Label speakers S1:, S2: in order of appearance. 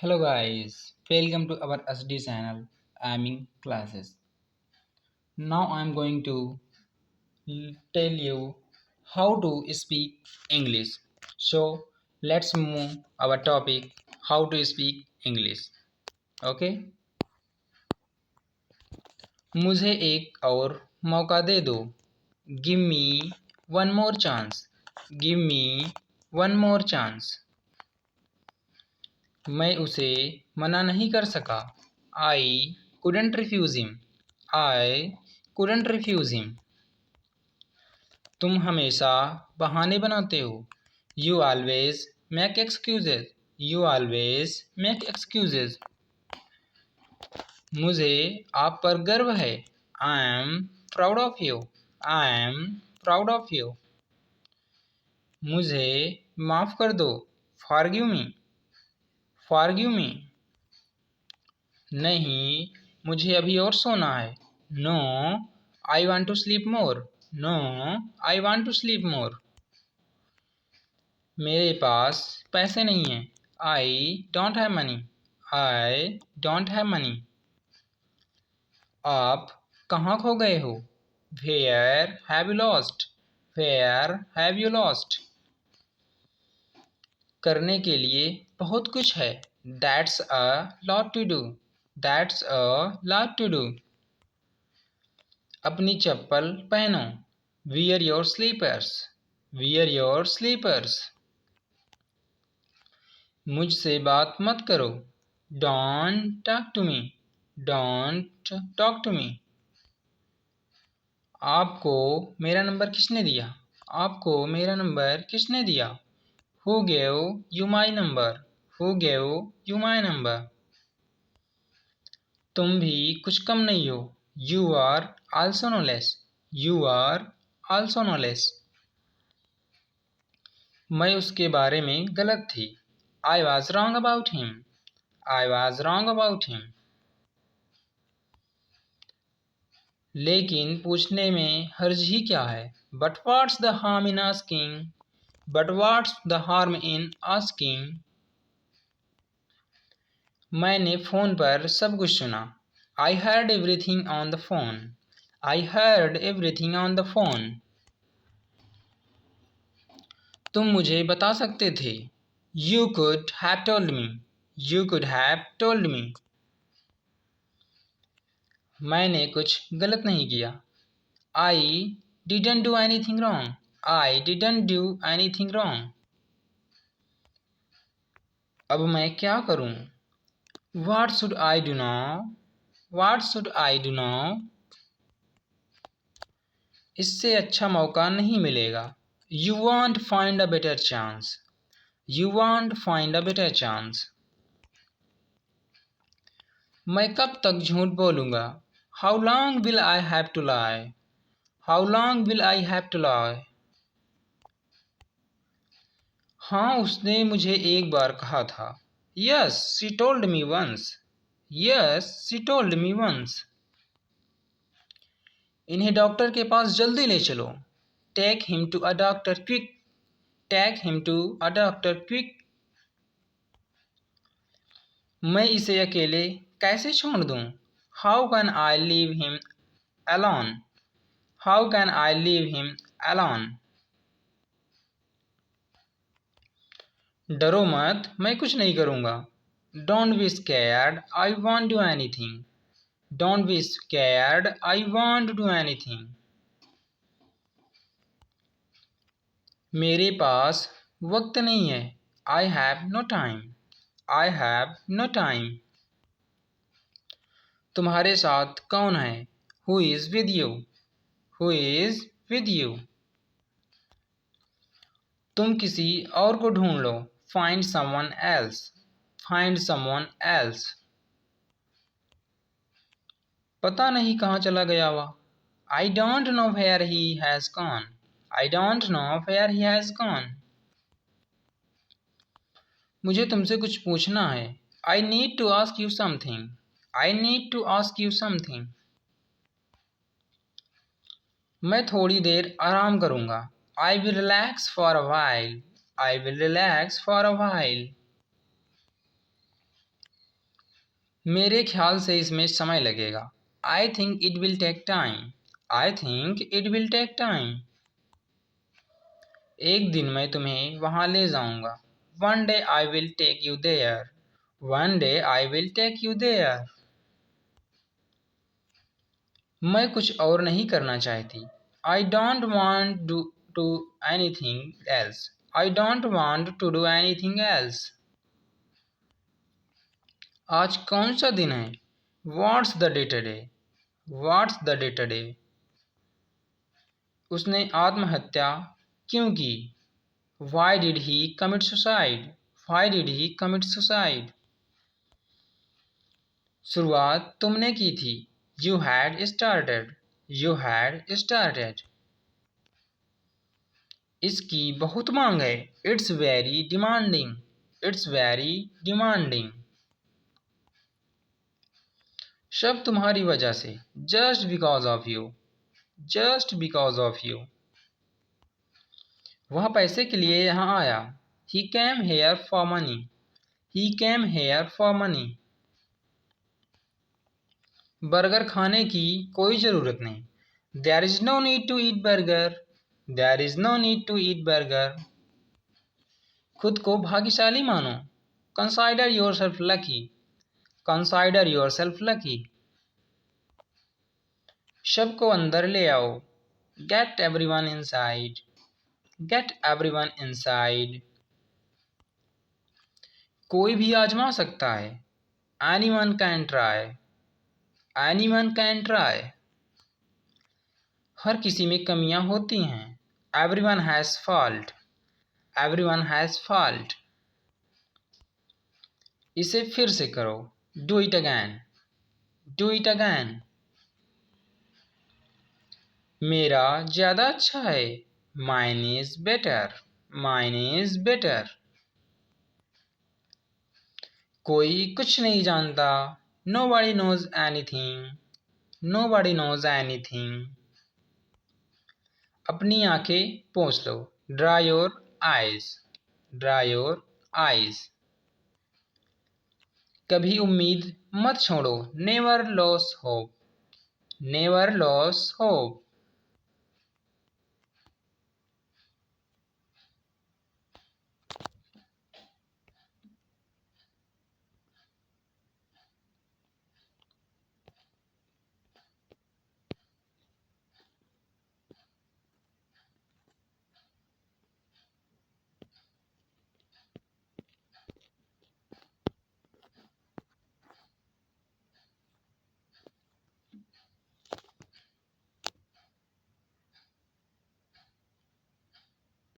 S1: Hello guys, welcome to our SD channel. I'm in classes. Now I'm going to tell you how to speak English. So let's move our topic how to speak English. Okay? मुझे एक और मौका दे दो. Give me one more chance. Give me one more chance. मैं उसे मना नहीं कर सका. I couldn't refuse him. I couldn't refuse him. तुम हमेशा बहाने बनाते हो. You always make excuses. You always make excuses. मुझे आप पर गर्व है. I am proud of you. I am proud of you. मुझे माफ़ कर दो. Forgive me. Forgive me. नहीं, मुझे अभी और सोना है. No, I want to sleep more. No, I want to sleep more. मेरे पास पैसे नहीं हैं. I don't have money. I don't have money. आप कहाँ खो गए हो? Where have you lost? Where have you lost? करने के लिए बहुत कुछ है. That's a lot to do. That's a lot to do. अपनी चप्पल पहनो. Wear your slippers. Wear your slippers. मुझसे बात मत करो. Don't talk to me. Don't talk to me. आपको मेरा नंबर किसने दिया? आपको मेरा नंबर किसने दिया? Who gave you my number? Who gave you my number? तुम भी कुछ कम नहीं हो. You are also no less. You are also no less. मैं उसके बारे में गलत थी. I was wrong about him. I was wrong about him. लेकिन पूछने में हर्ज ही क्या है. But what's the harm in asking? But what's the harm in asking? मैंने फ़ोन पर सब कुछ सुना. I heard everything on the phone. I heard everything on the phone. तुम मुझे बता सकते थे. You could have told me. You could have told me. मैंने कुछ गलत नहीं किया. I didn't do anything wrong. I didn't do anything wrong. अब मैं क्या करूं? What should I do now? What should I do now? इससे अच्छा मौका नहीं मिलेगा. You won't find a better chance. You won't find a better chance. मैं कब तक झूठ बोलूँगा? How long will I have to lie? How long will I have to lie? हाँ, उसने मुझे एक बार कहा था. Yes, she told me once. Yes, she told me once. इन्हें डॉक्टर के पास जल्दी ले चलो. Take him to a doctor quick. Take him to a doctor quick. मैं इसे अकेले कैसे छोड़ दूँ? How can I leave him alone? How can I leave him alone? डरो मत, मैं कुछ नहीं करूँगा. Don't be scared, I won't do anything. Don't be scared, I won't do anything. मेरे पास वक्त नहीं है. I have no time. I have no time. तुम्हारे साथ कौन है? Who is with you? Who is with you? तुम किसी और को ढूंढ लो. Find someone else. Find someone else. पता नहीं कहाँ चला गया वह. I don't know where he has gone. I don't know where he has gone. मुझे तुमसे कुछ पूछना है. I need to ask you something. I need to ask you something. मैं थोड़ी देर आराम करूँगा. I will relax for a while. I will relax for a while. मेरे ख्याल से इसमें समय लगेगा। I think it will take time. I think it will take time. एक दिन मैं तुम्हें वहां ले जाऊंगा। One day I will take you there. One day I will take you there. मैं कुछ और नहीं करना चाहती। I don't want to anything else. I don't want to do anything else. आज कौन सा दिन है? What's the day today? What's the day today? उसने आत्महत्या क्यों की? Why did he commit suicide? Why did he commit suicide? शुरुआत तुमने की थी। You had started. You had started. इसकी बहुत मांग है। It's very demanding. It's very demanding. सब तुम्हारी वजह से। Just because of you. Just because of you. वह पैसे के लिए यहाँ आया। He came here for money. He came here for money. Burger खाने की कोई ज़रूरत नहीं। There is no need to eat burger. There is no need to eat burger. खुद को भाग्यशाली मानो। Consider yourself lucky. Consider yourself lucky. सबको अंदर ले आओ। Get everyone inside. Get everyone inside. कोई भी आजमा सकता है। Anyone can try. Anyone can try. हर किसी में कमियां होती हैं। Everyone has fault. Everyone has fault. इसे फिर से करो। Do it again. Do it again. मेरा ज़्यादा अच्छा है। Mine is better. Mine is better. कोई कुछ नहीं जानता। Nobody knows anything. Nobody knows anything. अपनी आंखें पोंछ लो। Dry your eyes. Dry your eyes. कभी उम्मीद मत छोड़ो। Never lose hope. Never lose hope.